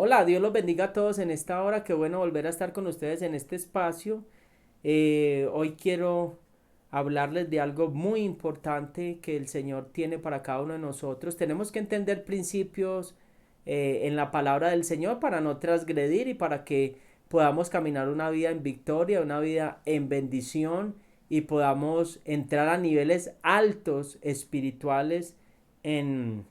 Hola, Dios los bendiga a todos en esta hora. Qué bueno volver a estar con ustedes en este espacio. Hoy quiero hablarles de algo muy importante que el Señor tiene para cada uno de nosotros. Tenemos que entender principios en la palabra del Señor para no transgredir y para que podamos caminar una vida en victoria, una vida en bendición y podamos entrar a niveles altos espirituales en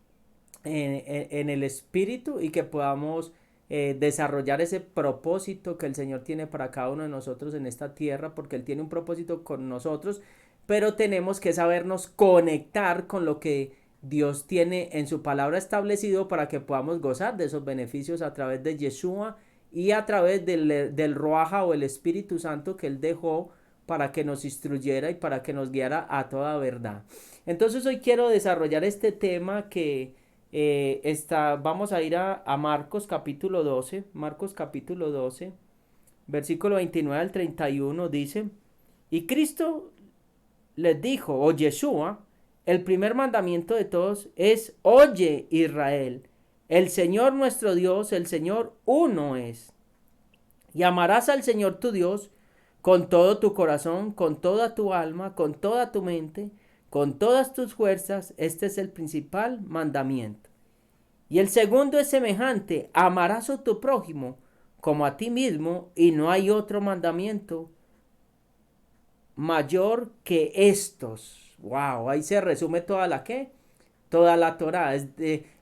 en el espíritu y que podamos desarrollar ese propósito que el Señor tiene para cada uno de nosotros en esta tierra, porque Él tiene un propósito con nosotros, pero tenemos que sabernos conectar con lo que Dios tiene en su palabra establecido para que podamos gozar de esos beneficios a través de Yeshua y a través del Ruaja o el Espíritu Santo que Él dejó para que nos instruyera y para que nos guiara a toda verdad. Entonces hoy quiero desarrollar este tema que vamos a ir a Marcos capítulo 12, Marcos capítulo 12, versículo 29 al 31 dice, y Cristo les dijo, o Yeshua, el primer mandamiento de todos es, oye Israel, el Señor nuestro Dios, el Señor uno es, y amarás al Señor tu Dios con todo tu corazón, con toda tu alma, con toda tu mente, con todas tus fuerzas. Este es el principal mandamiento. Y el segundo es semejante, amarás a tu prójimo como a ti mismo, y no hay otro mandamiento mayor que estos. Wow, ahí se resume toda la ¿qué? Toda la Torá.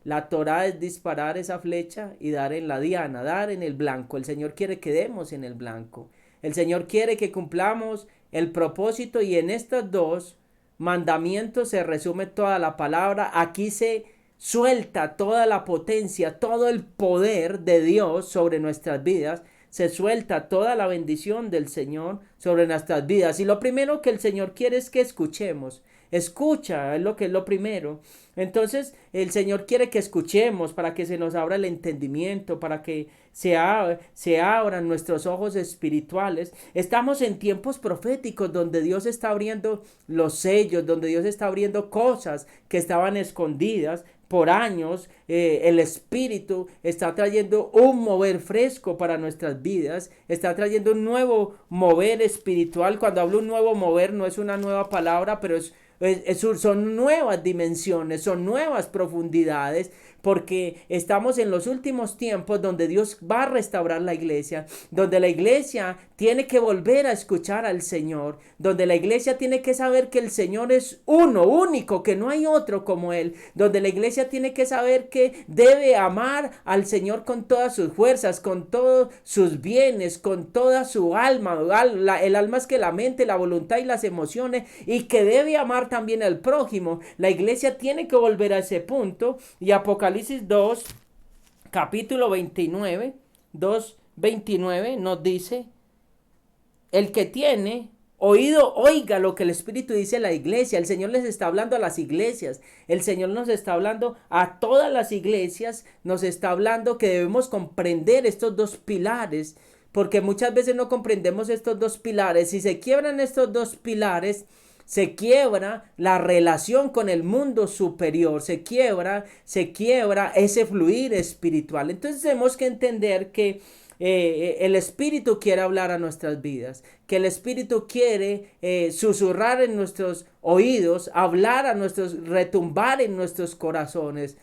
La Torá es disparar esa flecha y dar en la diana, dar en el blanco. El Señor quiere que demos en el blanco. El Señor quiere que cumplamos el propósito, y en estos dos mandamientos se resume toda la palabra. Aquí se suelta toda la potencia, todo el poder de Dios sobre nuestras vidas. Se suelta toda la bendición del Señor sobre nuestras vidas. Y lo primero que el Señor quiere es que escuchemos. Escucha, es lo que es lo primero. Entonces el Señor quiere que escuchemos para que se nos abra el entendimiento, para que se abran nuestros ojos espirituales. Estamos en tiempos proféticos donde Dios está abriendo los sellos, donde Dios está abriendo cosas que estaban escondidas por años. El Espíritu está trayendo un mover fresco para nuestras vidas, está trayendo un nuevo mover espiritual. Cuando hablo un nuevo mover no es una nueva palabra, pero son nuevas dimensiones, son nuevas profundidades, porque estamos en los últimos tiempos donde Dios va a restaurar la iglesia, donde la iglesia tiene que volver a escuchar al Señor, donde la iglesia tiene que saber que el Señor es uno, único, que no hay otro como Él, donde la iglesia tiene que saber que debe amar al Señor con todas sus fuerzas, con todos sus bienes, con toda su alma. El alma es que la mente, la voluntad y las emociones, y que debe amar también al prójimo. La iglesia tiene que volver a ese punto, y Apocalipsis 2, capítulo 29, 2:29 nos dice, el que tiene oído, oiga lo que el Espíritu dice a la iglesia. El Señor les está hablando a las iglesias. El Señor nos está hablando a todas las iglesias. Nos está hablando que debemos comprender estos dos pilares, porque muchas veces no comprendemos estos dos pilares. Si se quiebran estos dos pilares, se quiebra la relación con el mundo superior, se quiebra ese fluir espiritual. Entonces tenemos que entender que el Espíritu quiere hablar a nuestras vidas, que el Espíritu quiere susurrar en nuestros oídos, hablar a nuestros, retumbar en nuestros corazones.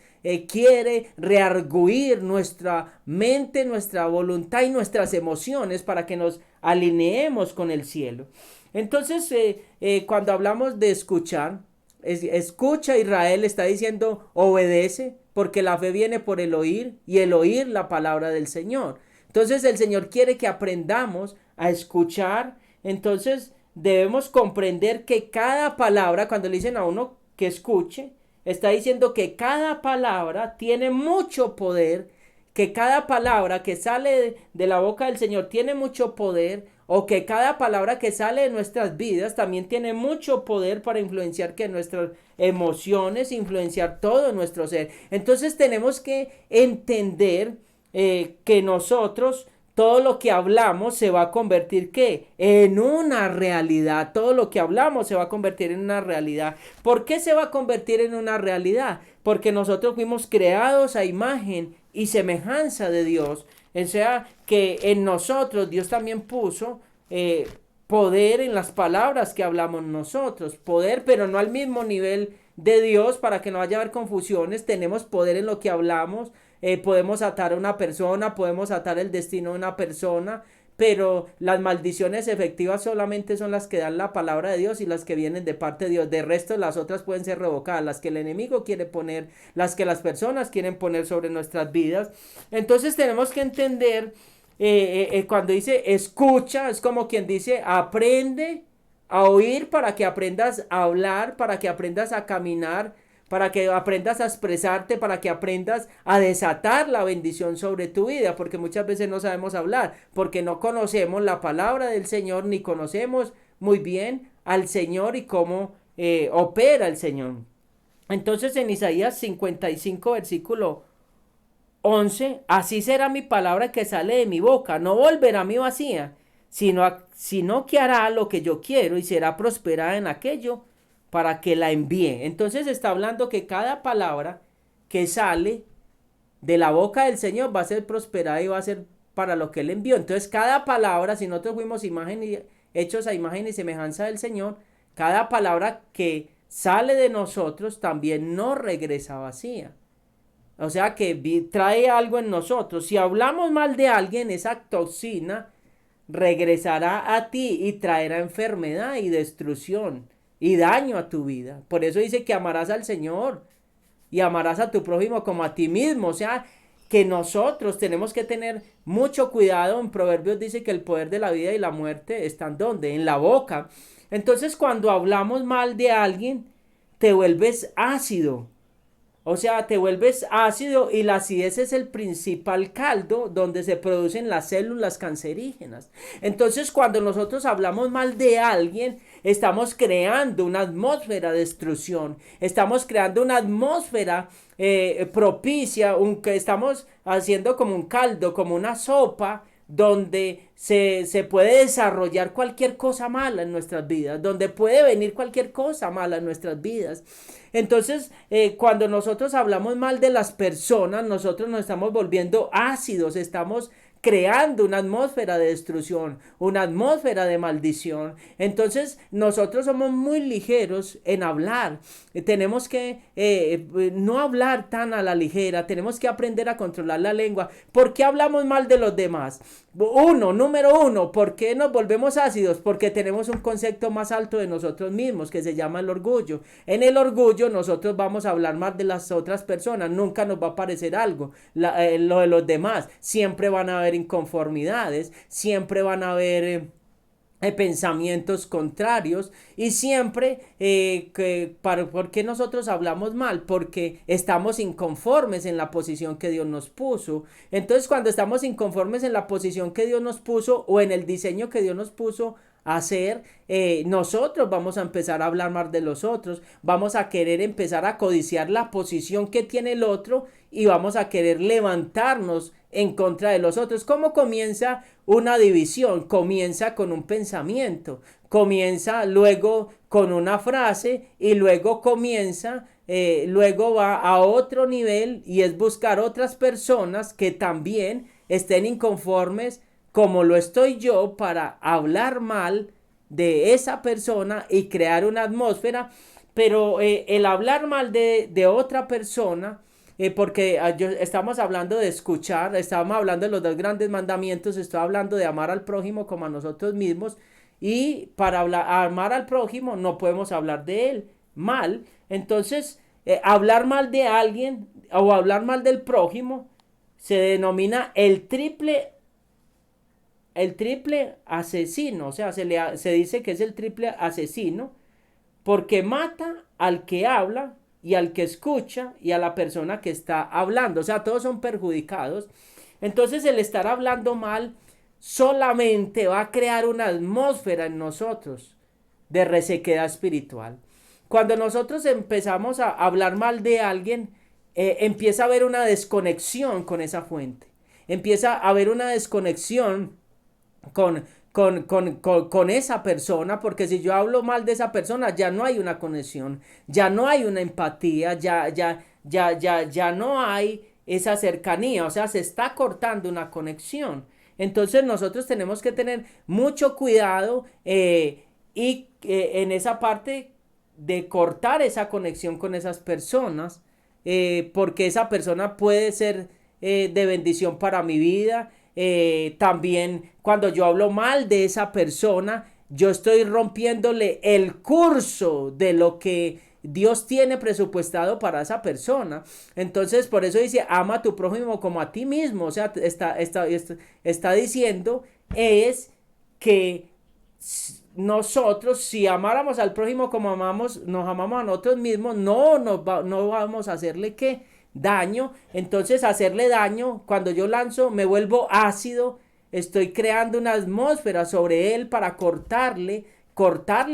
Quiere rearguir nuestra mente, nuestra voluntad y nuestras emociones para que nos alineemos con el cielo. Entonces, cuando hablamos de escuchar, escucha Israel, está diciendo obedece, porque la fe viene por el oír y el oír la palabra del Señor. Entonces el Señor quiere que aprendamos a escuchar. Entonces debemos comprender que cada palabra, cuando le dicen a uno que escuche, está diciendo que cada palabra tiene mucho poder, que cada palabra que sale de la boca del Señor tiene mucho poder, o que cada palabra que sale de nuestras vidas también tiene mucho poder para influenciar que nuestras emociones, influenciar todo nuestro ser. Entonces tenemos que entender que nosotros, todo lo que hablamos se va a convertir ¿qué? En una realidad. Todo lo que hablamos se va a convertir en una realidad. ¿Por qué se va a convertir en una realidad? Porque nosotros fuimos creados a imagen y semejanza de Dios. O sea, que en nosotros Dios también puso poder en las palabras que hablamos nosotros. Poder, pero no al mismo nivel de Dios, para que no vaya a haber confusiones. Tenemos poder en lo que hablamos. Podemos atar a una persona, podemos atar el destino de una persona, pero las maldiciones efectivas solamente son las que dan la palabra de Dios y las que vienen de parte de Dios. De resto, las otras pueden ser revocadas, las que el enemigo quiere poner, las que las personas quieren poner sobre nuestras vidas. Entonces tenemos que entender, cuando dice escucha, es como quien dice aprende a oír para que aprendas a hablar, para que aprendas a caminar, para que aprendas a expresarte, para que aprendas a desatar la bendición sobre tu vida, porque muchas veces no sabemos hablar, porque no conocemos la palabra del Señor, ni conocemos muy bien al Señor y cómo opera el Señor. Entonces en Isaías 55, versículo 11, así será mi palabra que sale de mi boca, no volverá a mí vacía, sino que hará lo que yo quiero y será prosperada en aquello para que la envíe. Entonces está hablando que cada palabra que sale de la boca del Señor va a ser prosperada y va a ser para lo que Él envió. Entonces cada palabra, si nosotros fuimos hechos a imagen y semejanza del Señor, cada palabra que sale de nosotros también no regresa vacía. O sea que trae algo en nosotros. Si hablamos mal de alguien, esa toxina regresará a ti y traerá enfermedad y destrucción y daño a tu vida. Por eso dice que amarás al Señor y amarás a tu prójimo como a ti mismo. O sea, que nosotros tenemos que tener mucho cuidado. En Proverbios dice que el poder de la vida y la muerte están ¿dónde? En la boca. Entonces, cuando hablamos mal de alguien, te vuelves ácido. O sea, te vuelves ácido y la acidez es el principal caldo donde se producen las células cancerígenas. Entonces, cuando nosotros hablamos mal de alguien, estamos creando una atmósfera de destrucción, estamos creando una atmósfera propicia, que estamos haciendo como un caldo, como una sopa, donde se puede desarrollar cualquier cosa mala en nuestras vidas, donde puede venir cualquier cosa mala en nuestras vidas. Entonces, cuando nosotros hablamos mal de las personas, nosotros nos estamos volviendo ácidos, estamos creando una atmósfera de destrucción, una atmósfera de maldición. Entonces nosotros somos muy ligeros en hablar. Tenemos que no hablar tan a la ligera, tenemos que aprender a controlar la lengua. ¿Por qué hablamos mal de los demás? Número uno, ¿por qué nos volvemos ácidos? Porque tenemos un concepto más alto de nosotros mismos que se llama el orgullo. En el orgullo nosotros vamos a hablar más de las otras personas, nunca nos va a parecer algo, lo de los demás. Siempre van a haber inconformidades, siempre van a haber pensamientos contrarios y siempre ¿por qué nosotros hablamos mal? Porque estamos inconformes en la posición que Dios nos puso. Entonces, cuando estamos inconformes en la posición que Dios nos puso o en el diseño que Dios nos puso hacer, nosotros vamos a empezar a hablar más de los otros, vamos a querer empezar a codiciar la posición que tiene el otro y vamos a querer levantarnos en contra de los otros. ¿Cómo comienza una división? Comienza con un pensamiento, comienza luego con una frase y luego luego va a otro nivel y es buscar otras personas que también estén inconformes como lo estoy yo para hablar mal de esa persona y crear una atmósfera. Pero el hablar mal de otra persona, porque estamos hablando de escuchar, estamos hablando de los dos grandes mandamientos, estoy hablando de amar al prójimo como a nosotros mismos, y para amar al prójimo no podemos hablar de él mal. Entonces, hablar mal de alguien o hablar mal del prójimo se denomina el triple asesino. O sea, se dice que es el triple asesino porque mata al que habla y al que escucha y a la persona que está hablando. O sea, todos son perjudicados. Entonces el estar hablando mal solamente va a crear una atmósfera en nosotros de resequedad espiritual. Cuando nosotros empezamos a hablar mal de alguien, empieza a haber una desconexión con esa fuente. Empieza a haber una desconexión con esa persona, porque si yo hablo mal de esa persona, ya no hay una conexión, ya no hay una empatía, ya no hay esa cercanía, o sea, se está cortando una conexión. Entonces nosotros tenemos que tener mucho cuidado en esa parte de cortar esa conexión con esas personas, porque esa persona puede ser de bendición para mi vida. También cuando yo hablo mal de esa persona, yo estoy rompiéndole el curso de lo que Dios tiene presupuestado para esa persona. Entonces, por eso dice, ama a tu prójimo como a ti mismo. O sea, está diciendo es que nosotros, si amáramos al prójimo como nos amamos a nosotros mismos, no vamos a hacerle ¿qué? Daño. Entonces, hacerle daño, cuando yo lanzo, me vuelvo ácido, estoy creando una atmósfera sobre él para cortarle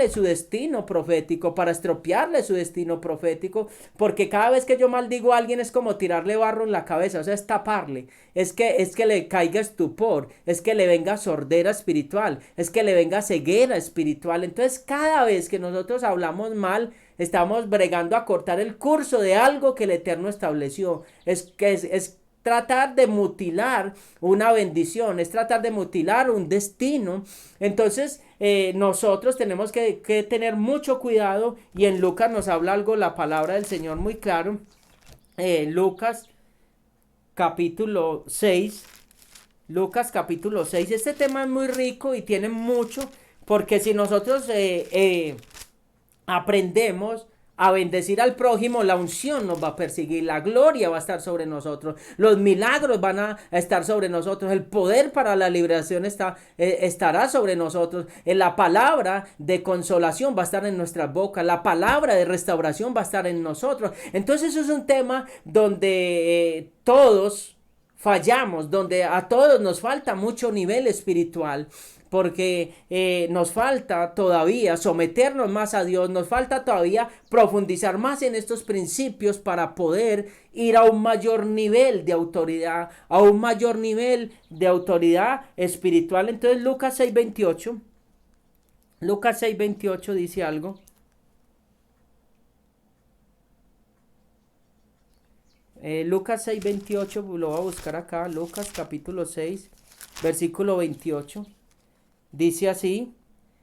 su destino profético, para estropearle su destino profético, porque cada vez que yo maldigo a alguien es como tirarle barro en la cabeza, o sea, es taparle, es que le caiga estupor, es que le venga sordera espiritual, es que le venga ceguera espiritual. Entonces, cada vez que nosotros hablamos mal, estamos bregando a cortar el curso de algo que el Eterno estableció. Es tratar de mutilar una bendición, es tratar de mutilar un destino. Entonces nosotros tenemos que tener mucho cuidado, y en Lucas nos habla algo la palabra del Señor muy claro. Lucas capítulo 6, Lucas capítulo 6, este tema es muy rico y tiene mucho, porque si nosotros aprendemos a bendecir al prójimo, la unción nos va a perseguir, la gloria va a estar sobre nosotros, los milagros van a estar sobre nosotros, el poder para la liberación estará sobre nosotros, la palabra de consolación va a estar en nuestras bocas, la palabra de restauración va a estar en nosotros. Entonces eso es un tema donde todos fallamos, donde a todos nos falta mucho nivel espiritual, porque nos falta todavía someternos más a Dios, nos falta todavía profundizar más en estos principios para poder ir a un mayor nivel de autoridad, a un mayor nivel de autoridad espiritual. Entonces Lucas 6:28 dice algo. Lucas 6:28, lo voy a buscar acá, Lucas capítulo 6, versículo 28. Dice así: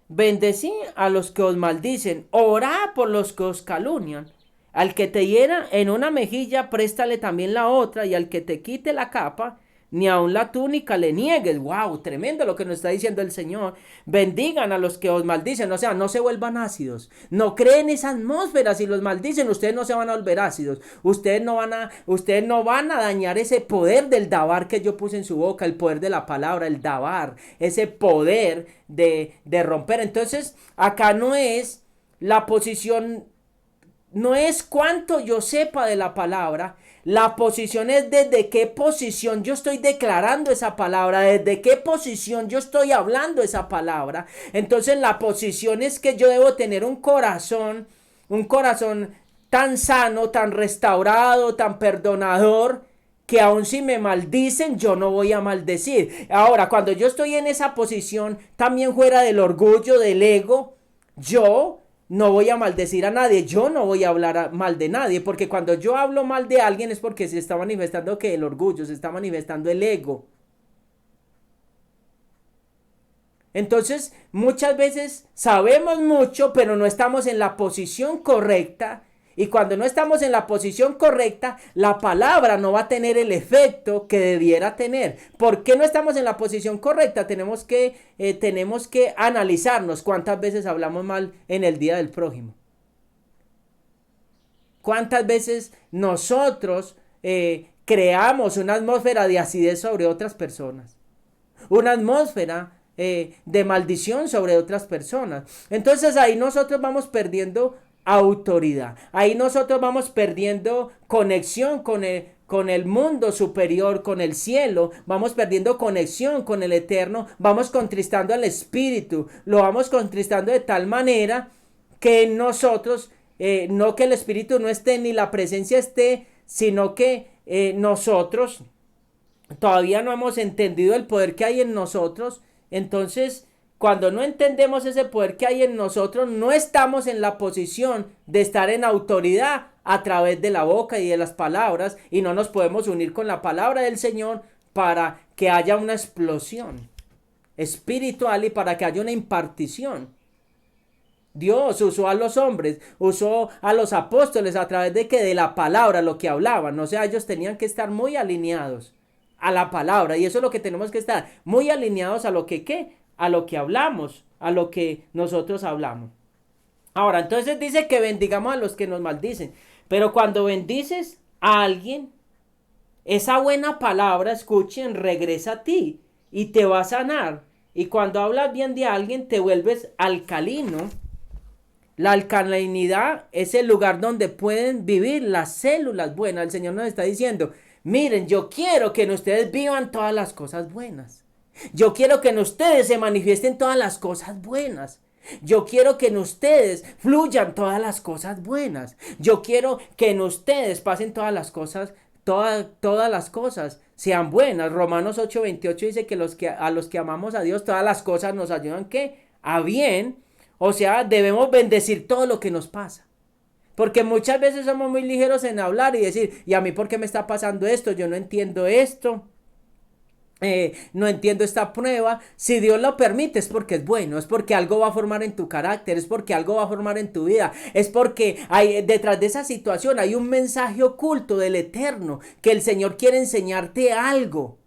bendecid a los que os maldicen, orad por los que os calumnian. Al que te hiera en una mejilla, préstale también la otra, y al que te quite la capa, ni aun la túnica le niegues. Wow, tremendo lo que nos está diciendo el Señor. Bendigan a los que os maldicen, o sea, no se vuelvan ácidos. No creen esa atmósfera. Si los maldicen, ustedes no se van a volver ácidos. Ustedes no van a dañar ese poder del dabar que yo puse en su boca, el poder de la palabra, el dabar, ese poder de romper. Entonces, acá no es la posición, no es cuánto yo sepa de la palabra. La posición es desde qué posición yo estoy declarando esa palabra, desde qué posición yo estoy hablando esa palabra. Entonces la posición es que yo debo tener un corazón tan sano, tan restaurado, tan perdonador, que aun si me maldicen, yo no voy a maldecir. Ahora, cuando yo estoy en esa posición, también fuera del orgullo, del ego, yo no voy a maldecir a nadie, yo no voy a hablar mal de nadie, porque cuando yo hablo mal de alguien es porque se está manifestando que el orgullo, se está manifestando el ego. Entonces, muchas veces sabemos mucho, pero no estamos en la posición correcta. Y cuando no estamos en la posición correcta, la palabra no va a tener el efecto que debiera tener. ¿Por qué no estamos en la posición correcta? Tenemos que analizarnos cuántas veces hablamos mal en el día del prójimo. ¿Cuántas veces nosotros creamos una atmósfera de acidez sobre otras personas? Una atmósfera de maldición sobre otras personas. Entonces ahí nosotros vamos perdiendo autoridad. Ahí nosotros vamos perdiendo conexión con el mundo superior, con el cielo. Vamos perdiendo conexión con el Eterno. Vamos contristando al Espíritu. Lo vamos contristando de tal manera que nosotros, no que el Espíritu no esté ni la presencia esté, sino que nosotros todavía no hemos entendido el poder que hay en nosotros. Entonces, cuando no entendemos ese poder que hay en nosotros, no estamos en la posición de estar en autoridad a través de la boca y de las palabras, y no nos podemos unir con la palabra del Señor para que haya una explosión espiritual y para que haya una impartición. Dios usó a los hombres, usó a los apóstoles a través de que de la palabra, lo que hablaban. O sea, ellos tenían que estar muy alineados a la palabra, y eso es lo que tenemos que estar, muy alineados a lo que ¿qué? A lo que hablamos, a lo que nosotros hablamos. Ahora, entonces dice que bendigamos a los que nos maldicen, pero cuando bendices a alguien, esa buena palabra, escuchen, regresa a ti y te va a sanar. Y cuando hablas bien de alguien, te vuelves alcalino. La alcalinidad es el lugar donde pueden vivir las células buenas. El Señor nos está diciendo, miren, yo quiero que en ustedes vivan todas las cosas buenas. Yo quiero que en ustedes se manifiesten todas las cosas buenas. Yo quiero que en ustedes fluyan todas las cosas buenas. Yo quiero que en ustedes pasen todas las cosas, todas las cosas sean buenas. Romanos 8:28 dice que a los que amamos a Dios, todas las cosas nos ayudan ¿qué? A bien. O sea, debemos bendecir todo lo que nos pasa. Porque muchas veces somos muy ligeros en hablar y decir, ¿y a mí por qué me está pasando esto? Yo no entiendo esto. No entiendo esta prueba. Si Dios lo permite es porque es bueno, es porque algo va a formar en tu carácter, es porque algo va a formar en tu vida, es porque detrás de esa situación hay un mensaje oculto del Eterno, que el Señor quiere enseñarte algo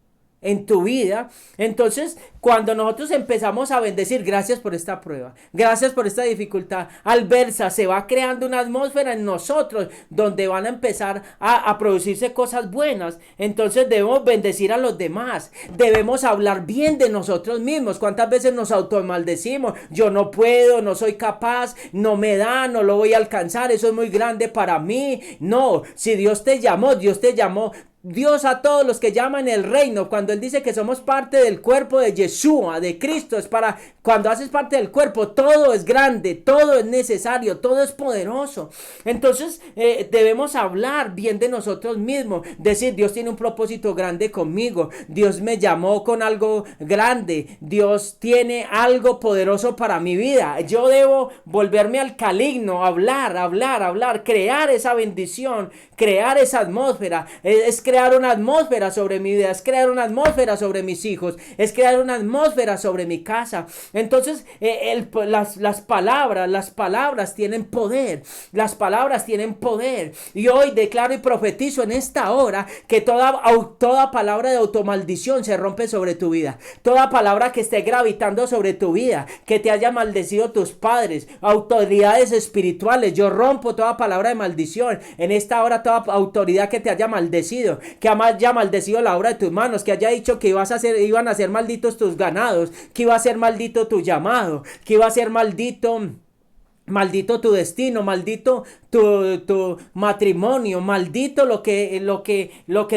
en tu vida. Entonces, cuando nosotros empezamos a bendecir, gracias por esta prueba, gracias por esta dificultad adversa, se va creando una atmósfera en nosotros donde van a empezar a producirse cosas buenas. Entonces debemos bendecir a los demás, debemos hablar bien de nosotros mismos. ¿Cuántas veces nos automaldecimos? Yo no puedo, no soy capaz, no me da, no lo voy a alcanzar, eso es muy grande para mí. No, si Dios te llamó, Dios a todos los que llaman el reino. Cuando Él dice que somos parte del cuerpo de Yeshua, de Cristo, es para cuando haces parte del cuerpo, todo es grande, todo es necesario, todo es poderoso. Entonces debemos hablar bien de nosotros mismos, decir, Dios tiene un propósito grande conmigo, Dios me llamó con algo grande, Dios tiene algo poderoso para mi vida. Yo debo volverme alcalino, hablar, crear esa bendición, crear esa atmósfera. Es crear una atmósfera sobre mi vida, es crear una atmósfera sobre mis hijos, es crear una atmósfera sobre mi casa. Entonces las palabras tienen poder, las palabras tienen poder, y hoy declaro y profetizo en esta hora que toda palabra de automaldición se rompe sobre tu vida, toda palabra que esté gravitando sobre tu vida, que te haya maldecido tus padres, autoridades espirituales, yo rompo toda palabra de maldición en esta hora, toda autoridad que te haya maldecido, que haya maldecido la obra de tus manos, que haya dicho que iban a ser malditos tus ganados, que iba a ser maldito tu llamado, que iba a ser maldito tu destino, maldito tu matrimonio, maldito lo que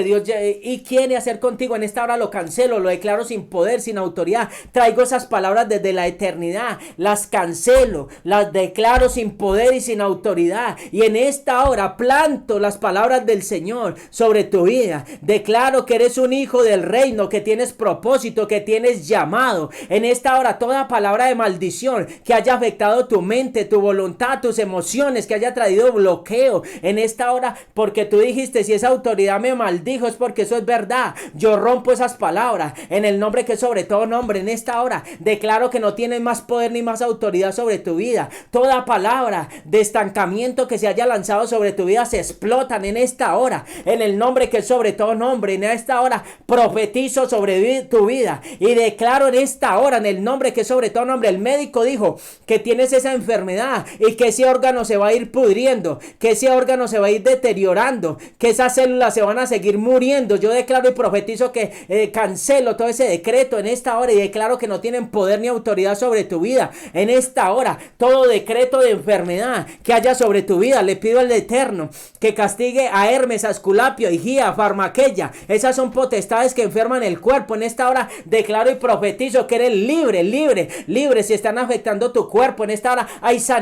Dios y quiere hacer contigo. En esta hora lo cancelo, lo declaro sin poder, sin autoridad. Traigo esas palabras desde la eternidad, las cancelo, las declaro sin poder y sin autoridad. Y en esta hora planto las palabras del Señor sobre tu vida. Declaro que eres un hijo del reino, que tienes propósito, que tienes llamado. En esta hora toda palabra de maldición que haya afectado tu mente, tu voluntad, tus emociones, que haya traído bloqueo en esta hora, porque tú dijiste, si esa autoridad me maldijo, es porque eso es verdad. Yo rompo esas palabras en el nombre que es sobre todo nombre. En esta hora declaro que no tienes más poder ni más autoridad sobre tu vida. Toda palabra de estancamiento que se haya lanzado sobre tu vida se explotan en esta hora, en el nombre que es sobre todo nombre. En esta hora profetizo sobre tu vida y declaro en esta hora, en el nombre que es sobre todo nombre. El médico dijo que tienes esa enfermedad y que ese órgano se va a ir pudriendo, que ese órgano se va a ir deteriorando, que esas células se van a seguir muriendo. Yo declaro y profetizo que cancelo todo ese decreto en esta hora y declaro que no tienen poder ni autoridad sobre tu vida. En esta hora, todo decreto de enfermedad que haya sobre tu vida, le pido al Eterno que castigue a Hermes, a Esculapio, Higía, Farmaqueya. Esas son potestades que enferman el cuerpo. En esta hora declaro y profetizo que eres libre. Si están afectando tu cuerpo, en esta hora hay sanidad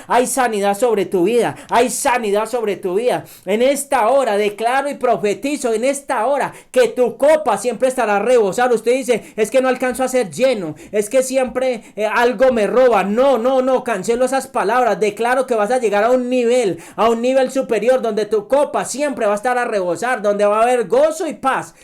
hay sanidad sobre tu vida, hay sanidad sobre tu vida. En esta hora declaro y profetizo, en esta hora, que tu copa siempre estará rebosada. Usted dice, es que no alcanzo a ser lleno, es que siempre algo me roba. No, cancelo esas palabras. Declaro que vas a llegar a un nivel superior, donde tu copa siempre va a estar a rebosar, donde va a haber gozo y paz,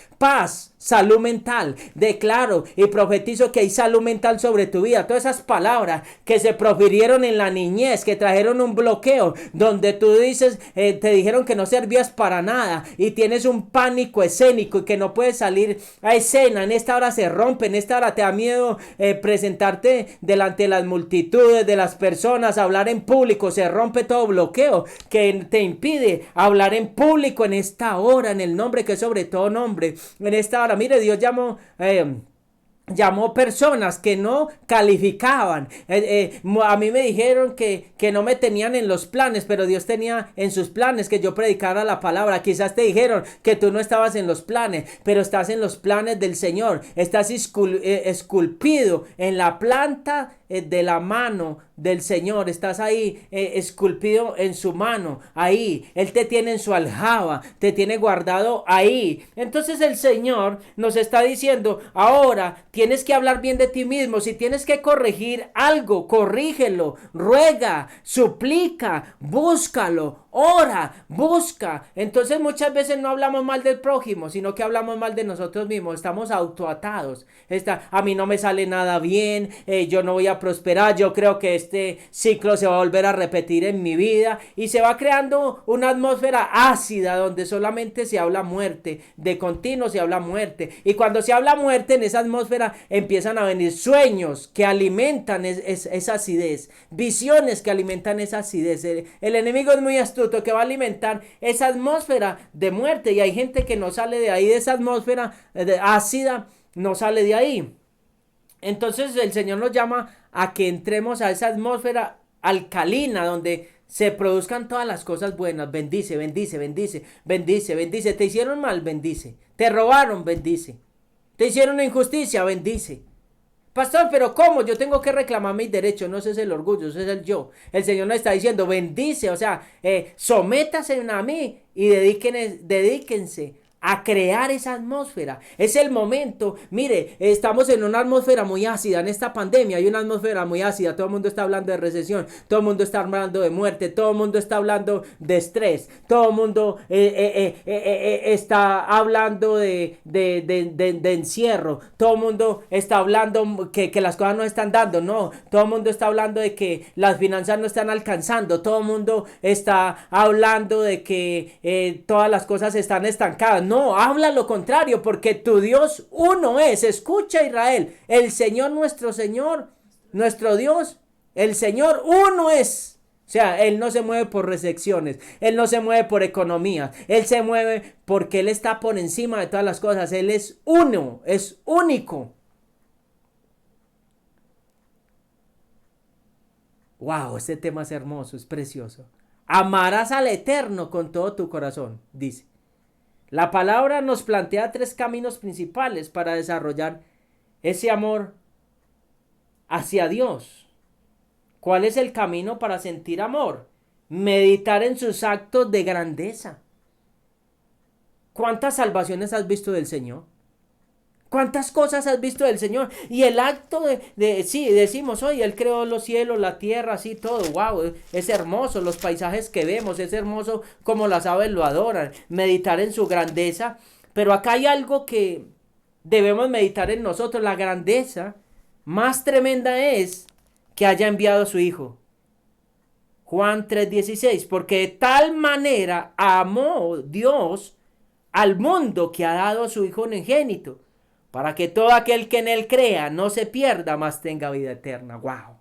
salud mental. Declaro y profetizo que hay salud mental sobre tu vida. Todas esas palabras que se profirieron en la niñez, que trajeron un bloqueo, donde tú dices, te dijeron que no servías para nada y tienes un pánico escénico y que no puedes salir a escena. En esta hora se rompe, en esta hora te da miedo presentarte delante de las multitudes, de las personas, hablar en público. Se rompe todo bloqueo que te impide hablar en público en esta hora, en el nombre que es sobre todo nombre. En esta hora, mire, Dios llamó personas que no calificaban. A mí me dijeron que no me tenían en los planes, pero Dios tenía en sus planes que yo predicara la palabra. Quizás te dijeron que tú no estabas en los planes, pero estás en los planes del Señor. Estás esculpido en la planta de la mano del Señor. Estás ahí esculpido en su mano. Ahí Él te tiene en su aljaba, te tiene guardado ahí. Entonces el Señor nos está diciendo, ahora tienes que hablar bien de ti mismo. Si tienes que corregir algo, corrígelo, ruega, suplica, búscalo, ora, busca. Entonces muchas veces no hablamos mal del prójimo, sino que hablamos mal de nosotros mismos. Estamos autoatados. A mí no me sale nada bien, yo no voy a prosperar, yo creo que este ciclo se va a volver a repetir en mi vida, y se va creando una atmósfera ácida donde solamente se habla muerte, de continuo se habla muerte. Y cuando se habla muerte, en esa atmósfera empiezan a venir sueños que alimentan esa acidez, visiones que alimentan esa acidez. El enemigo es muy astuto, que va a alimentar esa atmósfera de muerte, y hay gente que no sale de ahí, de esa atmósfera ácida, no sale de ahí. Entonces el Señor nos llama a que entremos a esa atmósfera alcalina, donde se produzcan todas las cosas buenas. Bendice, bendice, bendice, bendice, bendice. Te hicieron mal, bendice. Te robaron, bendice. Te hicieron una injusticia, bendice. Pastor, pero ¿cómo? Yo tengo que reclamar mis derechos. No, ese es el orgullo, ese es el yo. El Señor nos está diciendo, bendice, o sea, sométase a mí y dedíquense a crear esa atmósfera. Es el momento. Mire, estamos en una atmósfera muy ácida. En esta pandemia hay una atmósfera muy ácida. Todo el mundo está hablando de recesión, todo el mundo está hablando de muerte, todo el mundo está hablando de estrés, todo el mundo está hablando de encierro, todo el mundo está hablando que las cosas no están dando. No, todo el mundo está hablando de que las finanzas no están alcanzando, todo el mundo está hablando de que todas las cosas están estancadas. No, habla lo contrario, porque tu Dios uno es. Escucha, Israel, el Señor, nuestro Dios, el Señor uno es. O sea, Él no se mueve por recepciones, Él no se mueve por economía, Él se mueve porque Él está por encima de todas las cosas. Él es uno, es único. Wow, este tema es hermoso, es precioso. Amarás al Eterno con todo tu corazón, dice. La palabra nos plantea 3 caminos principales para desarrollar ese amor hacia Dios. ¿Cuál es el camino para sentir amor? Meditar en sus actos de grandeza. ¿Cuántas salvaciones has visto del Señor? ¿Cuántas cosas has visto del Señor? Y el acto sí, decimos, oye, Él creó los cielos, la tierra, así todo, wow, es hermoso, los paisajes que vemos, es hermoso como las aves lo adoran, meditar en su grandeza. Pero acá hay algo que debemos meditar en nosotros. La grandeza más tremenda es que haya enviado a su Hijo. Juan 3:16, porque de tal manera amó Dios al mundo que ha dado a su Hijo unigénito, para que todo aquel que en Él crea no se pierda, mas tenga vida eterna. ¡Wow!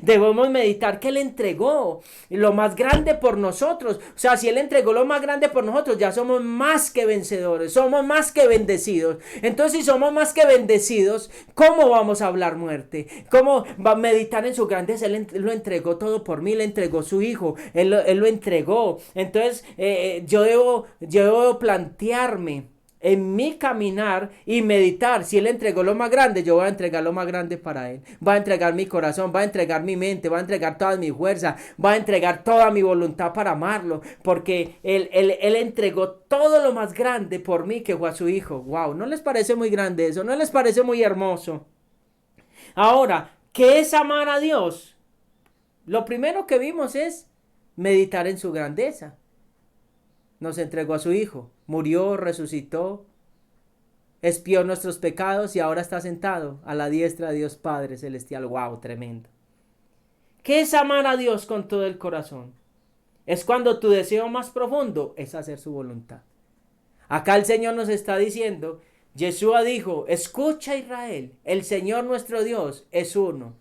Debemos meditar que Él entregó lo más grande por nosotros. O sea, si Él entregó lo más grande por nosotros, ya somos más que vencedores, somos más que bendecidos. Entonces, si somos más que bendecidos, ¿cómo vamos a hablar muerte? ¿Cómo va a meditar en su grandeza? Él lo entregó todo por mí, le entregó su Hijo, Él lo entregó. Entonces, yo debo plantearme en mi caminar y meditar. Si Él entregó lo más grande, yo voy a entregar lo más grande para Él. Voy a entregar mi corazón, voy a entregar mi mente, voy a entregar todas mis fuerzas, voy a entregar toda mi voluntad para amarlo, porque Él entregó todo lo más grande por mí, que fue a su Hijo. Wow, ¿no les parece muy grande eso? ¿No les parece muy hermoso? Ahora, ¿qué es amar a Dios? Lo primero que vimos es meditar en su grandeza. Nos entregó a su Hijo, murió, resucitó, expió nuestros pecados y ahora está sentado a la diestra de Dios Padre Celestial. ¡Wow! Tremendo. ¿Qué es amar a Dios con todo el corazón? Es cuando tu deseo más profundo es hacer su voluntad. Acá el Señor nos está diciendo, Yeshua dijo, escucha Israel, el Señor nuestro Dios es uno.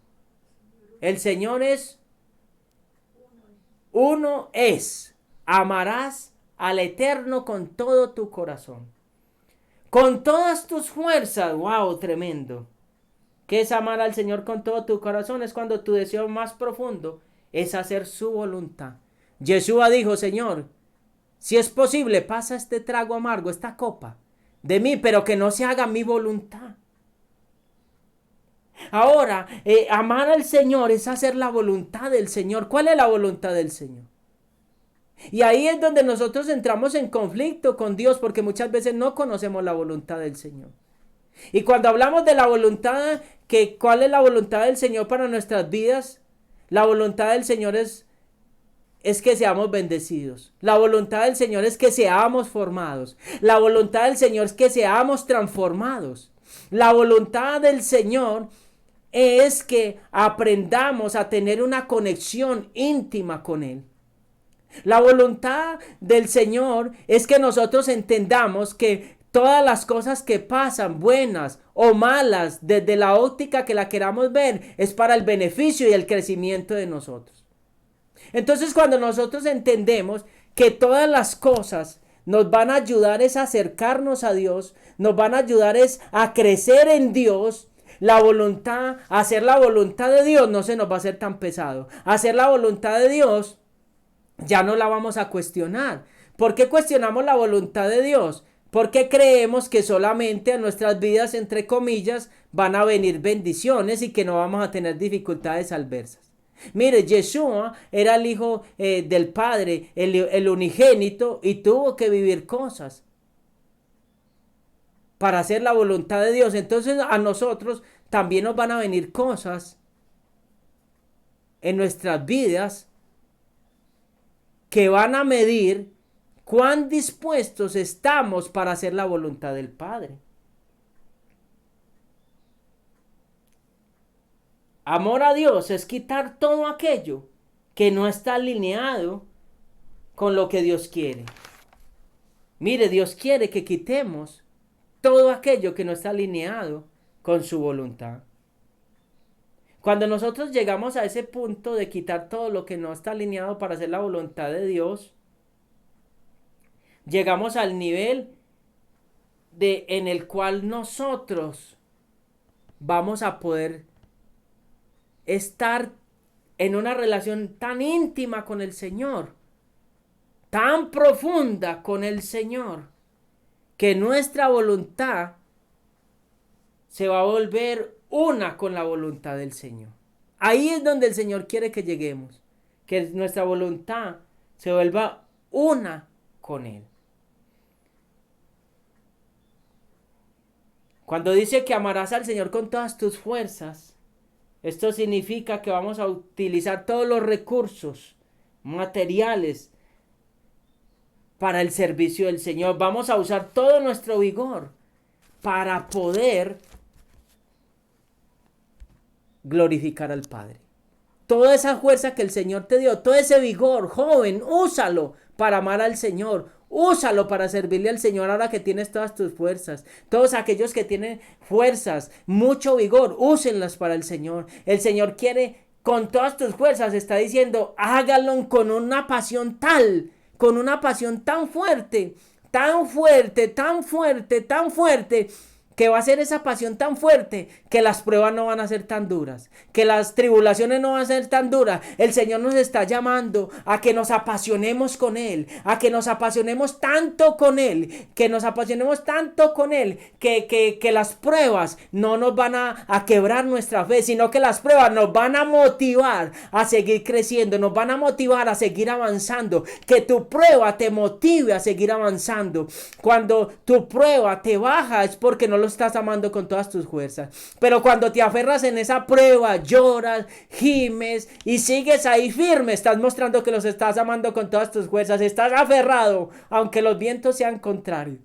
El Señor es uno es. Amarás al Eterno con todo tu corazón, con todas tus fuerzas. ¡Wow! Tremendo. ¿Qué es amar al Señor con todo tu corazón? Es cuando tu deseo más profundo es hacer su voluntad. Yeshua dijo, Señor, si es posible, pasa este trago amargo, esta copa de mí, pero que no se haga mi voluntad. Ahora, amar al Señor es hacer la voluntad del Señor. ¿Cuál es la voluntad del Señor? Y ahí es donde nosotros entramos en conflicto con Dios, porque muchas veces no conocemos la voluntad del Señor. Y cuando hablamos de la voluntad, ¿cuál es la voluntad del Señor para nuestras vidas? La voluntad del Señor es que seamos bendecidos. La voluntad del Señor es que seamos formados. La voluntad del Señor es que seamos transformados. La voluntad del Señor es que aprendamos a tener una conexión íntima con Él. La voluntad del Señor es que nosotros entendamos que todas las cosas que pasan, buenas o malas, desde la óptica que la queramos ver, es para el beneficio y el crecimiento de nosotros. Entonces, cuando nosotros entendemos que todas las cosas nos van a ayudar es a acercarnos a Dios, nos van a ayudar es a crecer en Dios, la voluntad, hacer la voluntad de Dios no se nos va a hacer tan pesado. Hacer la voluntad de Dios ya no la vamos a cuestionar. ¿Por qué cuestionamos la voluntad de Dios? Porque creemos que solamente a nuestras vidas, entre comillas, van a venir bendiciones y que no vamos a tener dificultades adversas. Mire, Yeshua era el hijo del Padre, el unigénito, y tuvo que vivir cosas para hacer la voluntad de Dios. Entonces a nosotros también nos van a venir cosas en nuestras vidas que van a medir cuán dispuestos estamos para hacer la voluntad del Padre. Amor a Dios es quitar todo aquello que no está alineado con lo que Dios quiere. Mire, Dios quiere que quitemos todo aquello que no está alineado con su voluntad. Cuando nosotros llegamos a ese punto de quitar todo lo que no está alineado para hacer la voluntad de Dios, llegamos al nivel en el cual nosotros vamos a poder estar en una relación tan íntima con el Señor, tan profunda con el Señor, que nuestra voluntad se va a volver una con la voluntad del Señor. Ahí es donde el Señor quiere que lleguemos, que nuestra voluntad se vuelva una con Él. Cuando dice que amarás al Señor con todas tus fuerzas, esto significa que vamos a utilizar todos los recursos materiales para el servicio del Señor. Vamos a usar todo nuestro vigor para poder glorificar al Padre. Toda esa fuerza que el Señor te dio, todo ese vigor, joven, úsalo para amar al Señor. Úsalo para servirle al Señor ahora que tienes todas tus fuerzas. Todos aquellos que tienen fuerzas, mucho vigor, úsenlas para el Señor. El Señor quiere con todas tus fuerzas, está diciendo, hágalo con una pasión tal, con una pasión tan fuerte, tan fuerte, tan fuerte, tan fuerte, que va a ser esa pasión tan fuerte que las pruebas no van a ser tan duras, que las tribulaciones no van a ser tan duras. El Señor nos está llamando a que nos apasionemos con Él, a que nos apasionemos tanto con Él, que nos apasionemos tanto con Él, que las pruebas no nos van a quebrar nuestra fe, sino que las pruebas nos van a motivar a seguir creciendo, nos van a motivar a seguir avanzando, que tu prueba te motive a seguir avanzando. Cuando tu prueba te baja es porque no lo estás amando con todas tus fuerzas. Pero cuando te aferras en esa prueba, lloras, gimes y sigues ahí firme, estás mostrando que los estás amando con todas tus fuerzas. Estás aferrado, aunque los vientos sean contrarios.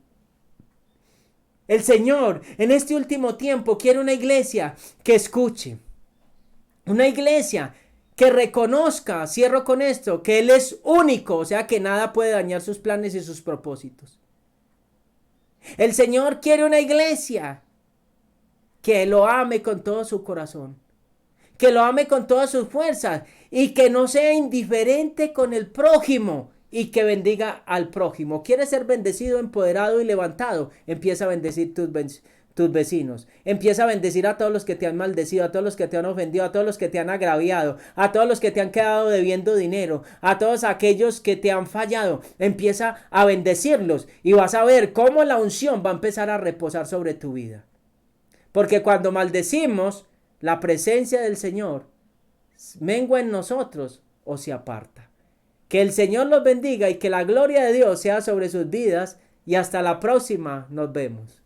El Señor en este último tiempo quiere una iglesia que escuche. Una iglesia que reconozca, cierro con esto, que Él es único, o sea que nada puede dañar sus planes y sus propósitos. El Señor quiere una iglesia que lo ame con todo su corazón, que lo ame con todas sus fuerzas y que no sea indiferente con el prójimo y que bendiga al prójimo. ¿Quieres ser bendecido, empoderado y levantado? Empieza a bendecir tus vecinos. Empieza a bendecir a todos los que te han maldecido, a todos los que te han ofendido, a todos los que te han agraviado, a todos los que te han quedado debiendo dinero, a todos aquellos que te han fallado. Empieza a bendecirlos y vas a ver cómo la unción va a empezar a reposar sobre tu vida. Porque cuando maldecimos, la presencia del Señor mengua en nosotros o se aparta. Que el Señor los bendiga y que la gloria de Dios sea sobre sus vidas y hasta la próxima nos vemos.